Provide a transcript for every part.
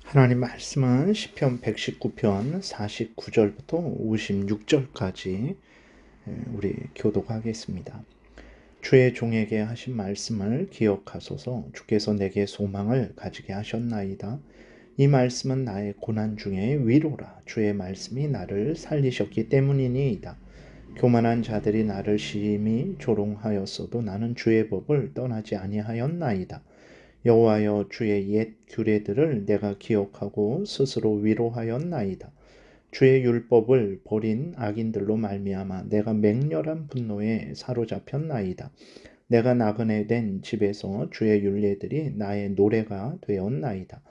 하나님 말씀은 시편 119편 49절부터 56절까지 우리 교독하겠습니다. 주의 종에게 하신 말씀을 기억하소서. 주께서 내게 소망을 가지게 하셨나이다. 이 말씀은 나의 고난 중에 위로라. 주의 말씀이 나를 살리셨기 때문이니이다. 교만한 자들이 나를 심히 조롱하였어도 나는 주의 법을 떠나지 아니하였나이다. 여호와여, 주의 옛 규례들을 내가 기억하고 스스로 위로하였나이다. 주의 율법을 버린 악인들로 말미암아 내가 맹렬한 분노에 사로잡혔나이다. 내가 나그네 된 집에서 주의 율례들이 나의 노래가 되었나이다.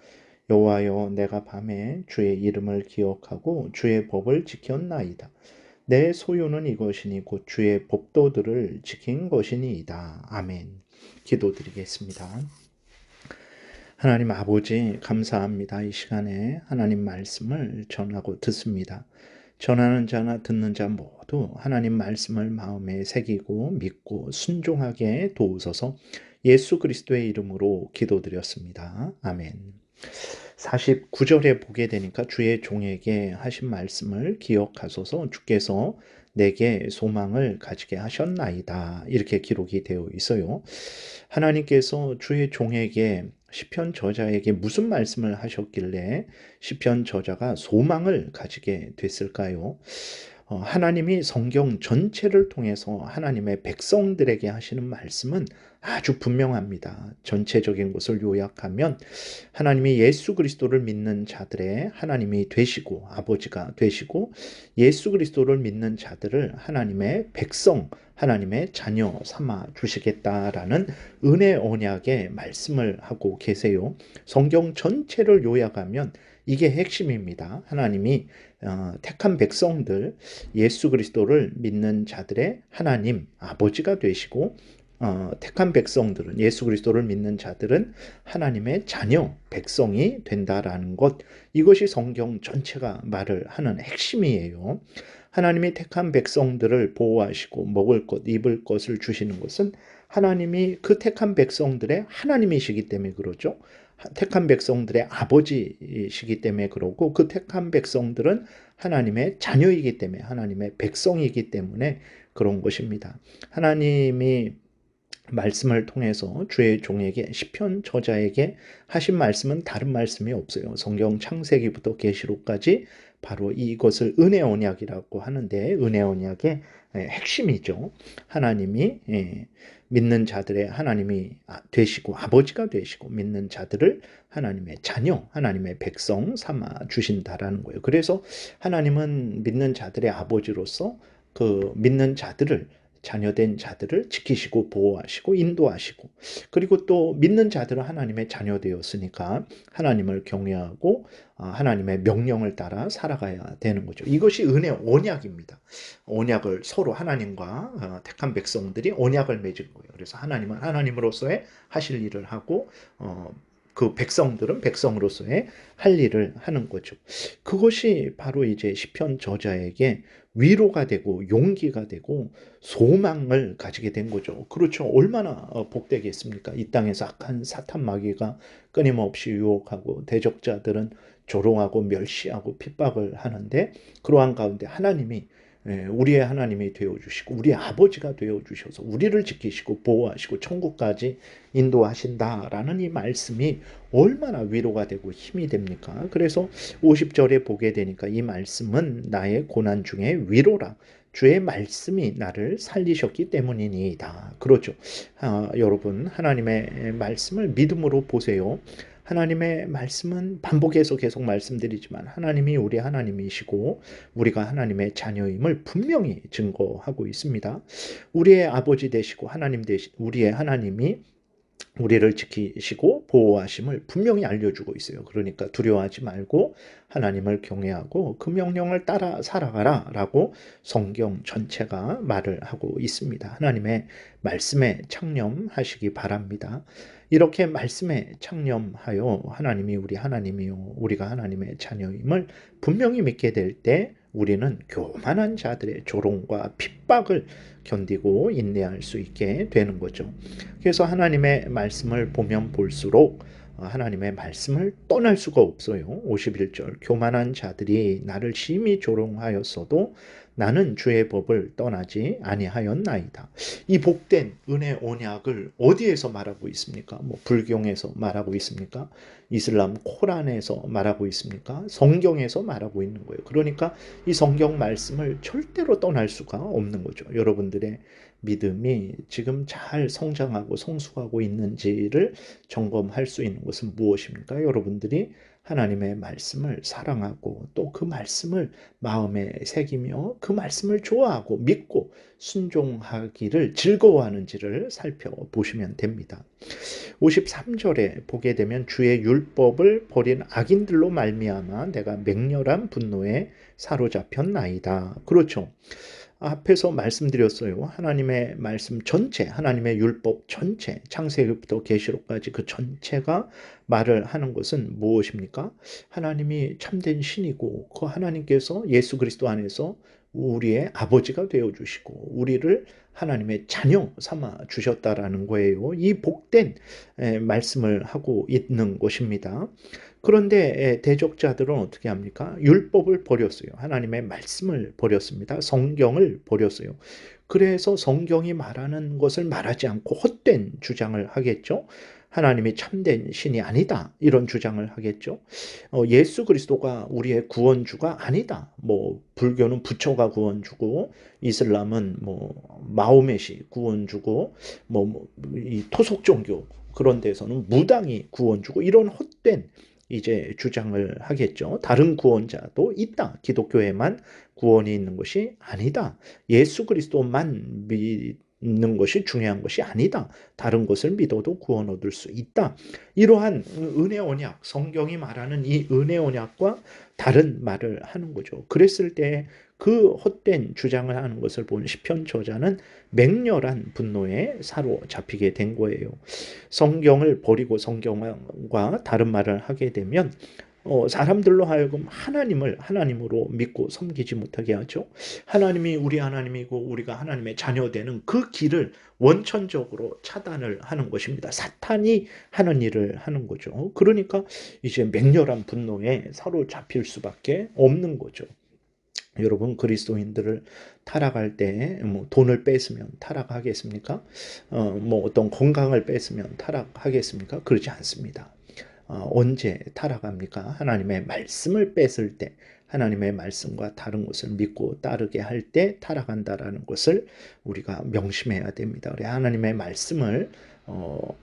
여호와여, 내가 밤에 주의 이름을 기억하고 주의 법을 지켰나이다. 내 소유는 이것이니 곧 주의 법도들을 지킨 것이니이다. 아멘. 기도드리겠습니다. 하나님 아버지, 감사합니다. 이 시간에 하나님 말씀을 전하고 듣습니다. 전하는 자나 듣는 자 모두 하나님 말씀을 마음에 새기고 믿고 순종하게 도우소서. 예수 그리스도의 이름으로 기도드렸습니다. 아멘. 49절에 보게 되니까 주의 종에게 하신 말씀을 기억하소서. 주께서 내게 소망을 가지게 하셨나이다. 이렇게 기록이 되어 있어요. 하나님께서 주의 종에게, 시편 저자에게 무슨 말씀을 하셨길래 시편 저자가 소망을 가지게 됐을까요? 하나님이 성경 전체를 통해서 하나님의 백성들에게 하시는 말씀은 아주 분명합니다. 전체적인 것을 요약하면 하나님이 예수 그리스도를 믿는 자들의 하나님이 되시고 아버지가 되시고, 예수 그리스도를 믿는 자들을 하나님의 백성, 하나님의 자녀 삼아 주시겠다라는 은혜 언약의 말씀을 하고 계세요. 성경 전체를 요약하면 이게 핵심입니다. 하나님이 택한 백성들, 예수 그리스도를 믿는 자들의 하나님 아버지가 되시고, 택한 백성들은, 예수 그리스도를 믿는 자들은 하나님의 자녀 백성이 된다라는 것, 이것이 성경 전체가 말을 하는 핵심이에요. 하나님이 택한 백성들을 보호하시고 먹을 것, 입을 것을 주시는 것은 하나님이 그 택한 백성들의 하나님이시기 때문에 그러죠. 택한 백성들의 아버지이시기 때문에 그러고, 그 택한 백성들은 하나님의 자녀이기 때문에, 하나님의 백성이기 때문에 그런 것입니다. 하나님이 말씀을 통해서 주의 종에게, 시편 저자에게 하신 말씀은 다른 말씀이 없어요. 성경 창세기부터 계시록까지 바로 이것을 은혜 언약이라고 하는데, 은혜 언약의 핵심이죠. 하나님이 믿는 자들의 하나님이 되시고 아버지가 되시고, 믿는 자들을 하나님의 자녀, 하나님의 백성 삼아 주신다라는 거예요. 그래서 하나님은 믿는 자들의 아버지로서 그 믿는 자들을, 자녀된 자들을 지키시고 보호하시고 인도하시고, 그리고 또 믿는 자들은 하나님의 자녀 되었으니까 하나님을 경외하고 하나님의 명령을 따라 살아가야 되는 거죠. 이것이 은혜 언약입니다. 언약을 서로 하나님과 택한 백성들이 언약을 맺은 거예요. 그래서 하나님은 하나님으로서의 하실 일을 하고, 그 백성들은 백성으로서의 할 일을 하는 거죠. 그것이 바로 이제 시편 저자에게 위로가 되고 용기가 되고 소망을 가지게 된 거죠. 그렇죠. 얼마나 복되겠습니까? 이 땅에서 악한 사탄 마귀가 끊임없이 유혹하고, 대적자들은 조롱하고 멸시하고 핍박을 하는데, 그러한 가운데 하나님이, 우리의 하나님이 되어주시고 우리의 아버지가 되어주셔서 우리를 지키시고 보호하시고 천국까지 인도하신다라는 이 말씀이 얼마나 위로가 되고 힘이 됩니까? 그래서 50절에 보게 되니까 이 말씀은 나의 고난 중에 위로라. 주의 말씀이 나를 살리셨기 때문이니이다. 그렇죠. 여러분, 하나님의 말씀을 믿음으로 보세요. 하나님의 말씀은 반복해서 계속 말씀드리지만 하나님이 우리 하나님이시고 우리가 하나님의 자녀임을 분명히 증거하고 있습니다. 우리의 아버지 되시고 하나님 되시, 우리의 하나님이 우리를 지키시고 보호하심을 분명히 알려주고 있어요. 그러니까 두려워하지 말고 하나님을 경외하고 그 명령을 따라 살아가라 라고 성경 전체가 말을 하고 있습니다. 하나님의 말씀에 창념하시기 바랍니다. 이렇게 말씀에 창념하여 하나님이 우리 하나님이요 우리가 하나님의 자녀임을 분명히 믿게 될 때 우리는 교만한 자들의 조롱과 핍박을 견디고 인내할 수 있게 되는 거죠. 그래서 하나님의 말씀을 보면 볼수록 하나님의 말씀을 떠날 수가 없어요. 51절 교만한 자들이 나를 심히 조롱하였어도 나는 주의 법을 떠나지 아니하였나이다. 이 복된 은혜 언약을 어디에서 말하고 있습니까? 뭐 불경에서 말하고 있습니까? 이슬람 코란에서 말하고 있습니까? 성경에서 말하고 있는 거예요. 그러니까 이 성경 말씀을 절대로 떠날 수가 없는 거죠. 여러분들의 믿음이 지금 잘 성장하고 성숙하고 있는지를 점검할 수 있는 것은 무엇입니까? 여러분들이 하나님의 말씀을 사랑하고 또 그 말씀을 마음에 새기며 그 말씀을 좋아하고 믿고 순종하기를 즐거워하는지를 살펴보시면 됩니다. 53절에 보게 되면 주의 율법을 버린 악인들로 말미암아 내가 맹렬한 분노에 사로잡혔나이다. 그렇죠. 앞에서 말씀드렸어요. 하나님의 말씀 전체, 하나님의 율법 전체, 창세기부터 계시록까지 그 전체가 말을 하는 것은 무엇입니까? 하나님이 참된 신이고 그 하나님께서 예수 그리스도 안에서 우리의 아버지가 되어 주시고 우리를 하나님의 자녀 삼아 주셨다라는 거예요. 이 복된 말씀을 하고 있는 것입니다. 그런데 대적자들은 어떻게 합니까? 율법을 버렸어요. 하나님의 말씀을 버렸습니다. 성경을 버렸어요. 그래서 성경이 말하는 것을 말하지 않고 헛된 주장을 하겠죠. 하나님이 참된 신이 아니다. 이런 주장을 하겠죠. 예수 그리스도가 우리의 구원주가 아니다. 뭐 불교는 부처가 구원주고 이슬람은 뭐 마호멧이 구원주고 이 토속 종교 그런 데서는 무당이 구원주고 이런 헛된 이제 주장을 하겠죠. 다른 구원자도 있다. 기독교에만 구원이 있는 것이 아니다. 예수 그리스도만 믿는 것이 중요한 것이 아니다. 다른 것을 믿어도 구원 얻을 수 있다. 이러한 은혜 언약, 성경이 말하는 이 은혜 언약과 다른 말을 하는 거죠. 그랬을 때 그 헛된 주장을 하는 것을 본 시편 저자는 맹렬한 분노에 사로잡히게 된 거예요. 성경을 버리고 성경과 다른 말을 하게 되면 사람들로 하여금 하나님을 하나님으로 믿고 섬기지 못하게 하죠. 하나님이 우리 하나님이고 우리가 하나님의 자녀되는 그 길을 원천적으로 차단을 하는 것입니다. 사탄이 하는 일을 하는 거죠. 그러니까 이제 맹렬한 분노에 사로잡힐 수밖에 없는 거죠. 여러분 그리스도인들을 타락할 때 뭐 돈을 뺏으면 타락하겠습니까? 뭐 어떤 건강을 뺏으면 타락하겠습니까? 그러지 않습니다. 언제 타락합니까? 하나님의 말씀을 뺐을 때 하나님의 말씀과 다른 것을 믿고 따르게 할 때 타락한다라는 것을 우리가 명심해야 됩니다. 우리 하나님의 말씀을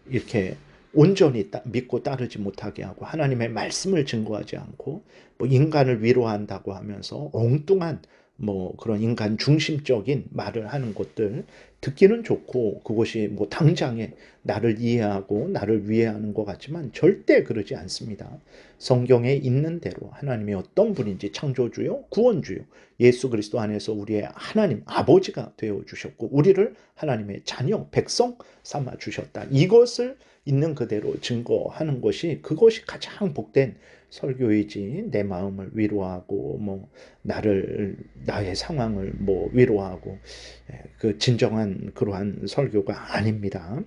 이렇게 온전히 믿고 따르지 못하게 하고 하나님의 말씀을 증거하지 않고 뭐 인간을 위로한다고 하면서 엉뚱한 뭐 그런 인간 중심적인 말을 하는 것들 듣기는 좋고 그것이 뭐 당장에 나를 이해하고 나를 위해하는 것 같지만 절대 그러지 않습니다. 성경에 있는 대로 하나님이 어떤 분인지 창조주요 구원주요 예수 그리스도 안에서 우리의 하나님 아버지가 되어 주셨고 우리를 하나님의 자녀 백성 삼아 주셨다. 이것을 있는 그대로 증거하는 것이 그것이 가장 복된 설교이지 내 마음을 위로하고 뭐 나의 상황을 뭐 위로하고 그 진정한 그러한 설교가 아닙니다.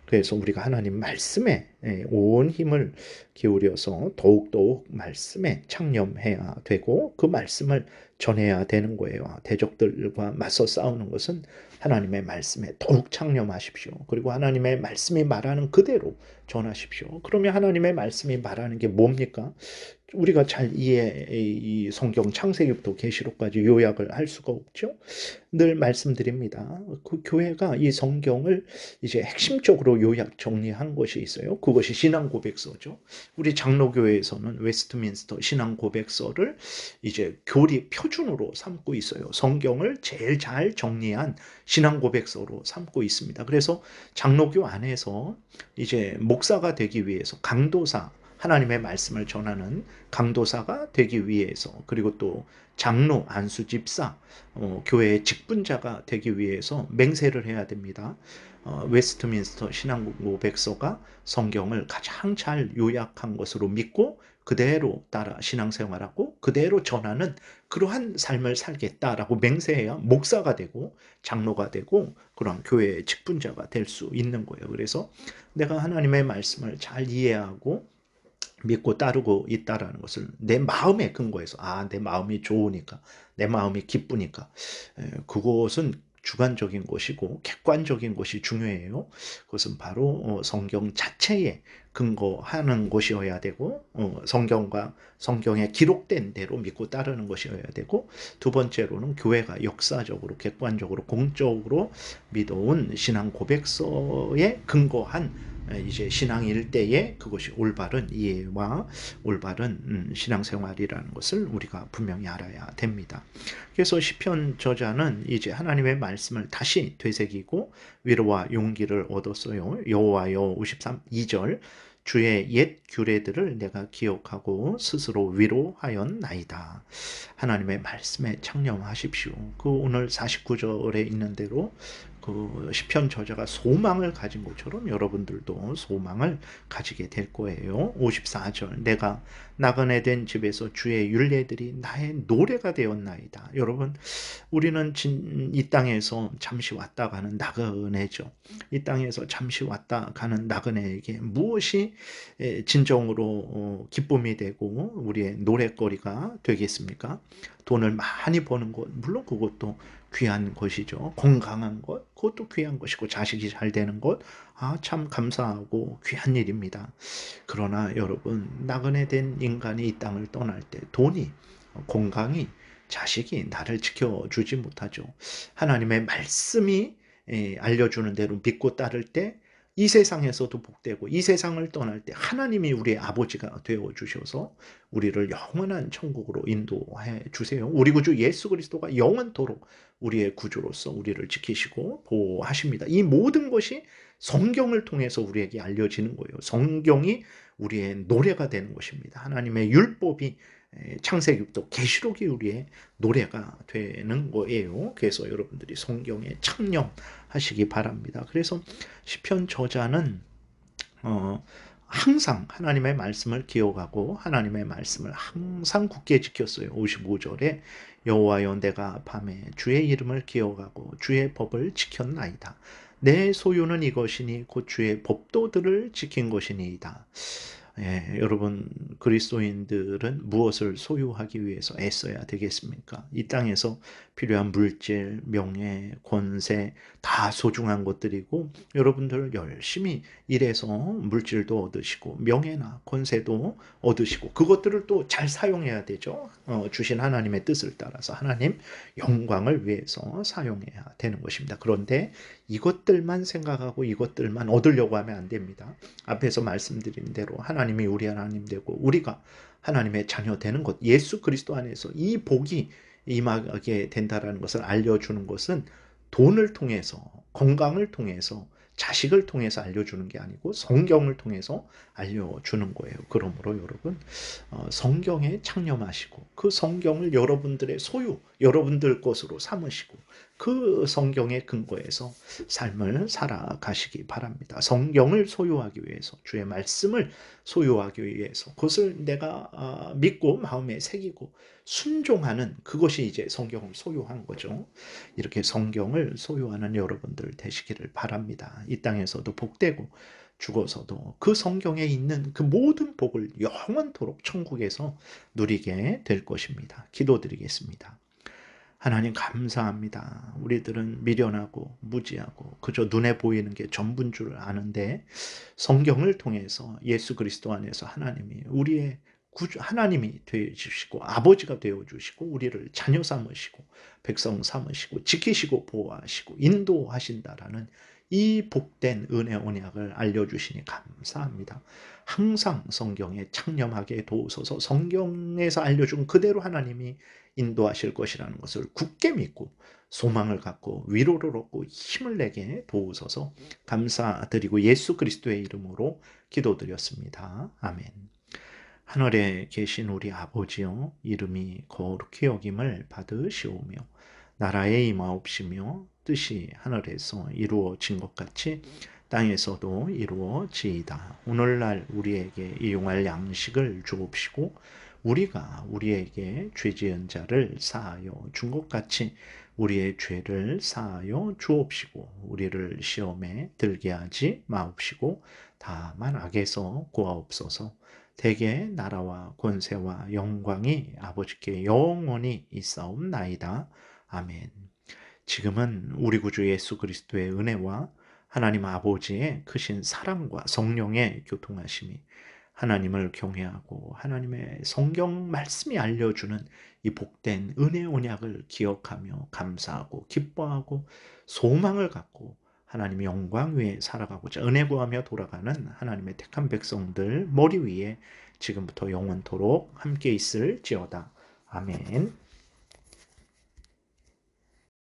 그래서 우리가 하나님 말씀에 온 힘을 기울여서 더욱더욱 말씀에 창념해야 되고 그 말씀을 전해야 되는 거예요. 대적들과 맞서 싸우는 것은 하나님의 말씀에 더욱 창념하십시오. 그리고 하나님의 말씀이 말하는 그대로 전하십시오. 그러면 하나님의 말씀이 말하는 게 뭡니까? 우리가 잘 이 성경 창세기부터 계시록까지 요약을 할 수가 없죠. 늘 말씀드립니다. 그 교회가 이 성경을 이제 핵심적으로 요약 정리한 것이 있어요. 그것이 신앙 고백서죠. 우리 장로교회에서는 웨스트민스터 신앙 고백서를 이제 교리 표준으로 삼고 있어요. 성경을 제일 잘 정리한 신앙 고백서로 삼고 있습니다. 그래서 장로교 안에서 이제 목사가 되기 위해서 강도사 하나님의 말씀을 전하는 강도사가 되기 위해서 그리고 또 장로, 안수 집사, 교회의 직분자가 되기 위해서 맹세를 해야 됩니다. 웨스트민스터 신앙고백서가 성경을 가장 잘 요약한 것으로 믿고 그대로 따라 신앙생활하고 그대로 전하는 그러한 삶을 살겠다라고 맹세해야 목사가 되고 장로가 되고 그런 교회의 직분자가 될 수 있는 거예요. 그래서 내가 하나님의 말씀을 잘 이해하고 믿고 따르고 있다라는 것을 내 마음의 근거에서, 내 마음이 좋으니까, 내 마음이 기쁘니까, 그것은 주관적인 것이고 객관적인 것이 중요해요. 그것은 바로 성경 자체에 근거하는 것이어야 되고, 성경과 성경에 기록된 대로 믿고 따르는 것이어야 되고, 두 번째로는 교회가 역사적으로 객관적으로 공적으로 믿어온 신앙 고백서에 근거한 이제 신앙일 때에 그것이 올바른 이해와 올바른 신앙생활이라는 것을 우리가 분명히 알아야 됩니다. 그래서 시편 저자는 이제 하나님의 말씀을 다시 되새기고 위로와 용기를 얻었어요. 여호와여 53절 주의 옛 규례들을 내가 기억하고 스스로 위로하였나이다. 하나님의 말씀에 창념하십시오. 그 오늘 49절에 있는 대로 그 시편 저자가 소망을 가진 것처럼 여러분들도 소망을 가지게 될 거예요. 54절 내가 나그네 된 집에서 주의 율례들이 나의 노래가 되었나이다. 여러분, 우리는 이 땅에서 잠시 왔다 가는 나그네죠. 이 땅에서 잠시 왔다 가는 나그네에게 무엇이 진정으로 기쁨이 되고 우리의 노랫거리가 되겠습니까? 돈을 많이 버는 것, 물론 그것도 귀한 것이죠. 건강한 것, 그것도 귀한 것이고 자식이 잘 되는 것, 참 감사하고 귀한 일입니다. 그러나 여러분, 나그네 된 인간이 이 땅을 떠날 때 돈이, 건강이, 자식이 나를 지켜주지 못하죠. 하나님의 말씀이 알려주는 대로 믿고 따를 때 이 세상에서도 복되고 이 세상을 떠날 때 하나님이 우리의 아버지가 되어주셔서 우리를 영원한 천국으로 인도해 주세요. 우리 구주 예수 그리스도가 영원토록 우리의 구주로서 우리를 지키시고 보호하십니다. 이 모든 것이 성경을 통해서 우리에게 알려지는 거예요. 성경이 우리의 노래가 되는 것입니다. 하나님의 율법이 창세기부터 계시록이 우리의 노래가 되는 거예요. 그래서 여러분들이 성경에 창념하시기 바랍니다. 그래서 시편 저자는 항상 하나님의 말씀을 기억하고 하나님의 말씀을 항상 굳게 지켰어요. 55절에 여호와여 내가 밤에 주의 이름을 기억하고 주의 법을 지켰나이다. 내 소유는 이것이니 곧 주의 법도들을 지킨 것이니이다. 여러분, 그리스도인들은 무엇을 소유하기 위해서 애써야 되겠습니까? 이 땅에서 필요한 물질, 명예, 권세 다 소중한 것들이고 여러분들 열심히 일해서 물질도 얻으시고 명예나 권세도 얻으시고 그것들을 또 잘 사용해야 되죠. 주신 하나님의 뜻을 따라서 하나님 영광을 위해서 사용해야 되는 것입니다. 그런데 이것들만 생각하고 이것들만 얻으려고 하면 안 됩니다. 앞에서 말씀드린 대로 하나님이 우리 하나님 되고 우리가 하나님의 자녀 되는 것, 예수 그리스도 안에서 이 복이 임하게 된다라는 것을 알려주는 것은 돈을 통해서, 건강을 통해서, 자식을 통해서 알려주는 게 아니고 성경을 통해서 알려주는 거예요. 그러므로 여러분, 성경에 창념하시고 그 성경을 여러분들의 소유, 여러분들 것으로 삼으시고 그 성경의 근거에서 삶을 살아가시기 바랍니다. 성경을 소유하기 위해서, 주의 말씀을 소유하기 위해서 그것을 내가 믿고 마음에 새기고 순종하는 그것이 이제 성경을 소유한 거죠. 이렇게 성경을 소유하는 여러분들 되시기를 바랍니다. 이 땅에서도 복되고 죽어서도 그 성경에 있는 그 모든 복을 영원토록 천국에서 누리게 될 것입니다. 기도드리겠습니다. 하나님 감사합니다. 우리들은 미련하고 무지하고 그저 눈에 보이는 게 전부인 줄 아는데 성경을 통해서 예수 그리스도 안에서 하나님이 우리의 하나님이 되어주시고 아버지가 되어주시고 우리를 자녀 삼으시고 백성 삼으시고 지키시고 보호하시고 인도하신다라는 이 복된 은혜 언약을 알려주시니 감사합니다. 항상 성경에 창념하게 도우소서. 성경에서 알려준 그대로 하나님이 인도하실 것이라는 것을 굳게 믿고 소망을 갖고 위로를 얻고 힘을 내게 도우소서. 감사드리고 예수 그리스도의 이름으로 기도드렸습니다. 아멘. 하늘에 계신 우리 아버지여, 이름이 거룩히 여김을 받으시오며 나라의 임하옵시며 뜻이 하늘에서 이루어진 것 같이 땅에서도 이루어지이다. 오늘날 우리에게 일용할 양식을 주옵시고 우리가 우리에게 죄 지은 자를 사하여 준 것 같이 우리의 죄를 사하여 주옵시고 우리를 시험에 들게 하지 마옵시고 다만 악에서 구하옵소서. 대개 나라와 권세와 영광이 아버지께 영원히 있사옵나이다. 아멘. 지금은 우리 구주 예수 그리스도의 은혜와 하나님 아버지의 크신 사랑과 성령의 교통하심이 하나님을 경외하고 하나님의 성경 말씀이 알려주는 이 복된 은혜 언약을 기억하며 감사하고 기뻐하고 소망을 갖고 하나님의 영광 위에 살아가고자 은혜 구하며 돌아가는 하나님의 택한 백성들 머리 위에 지금부터 영원토록 함께 있을지어다. 아멘.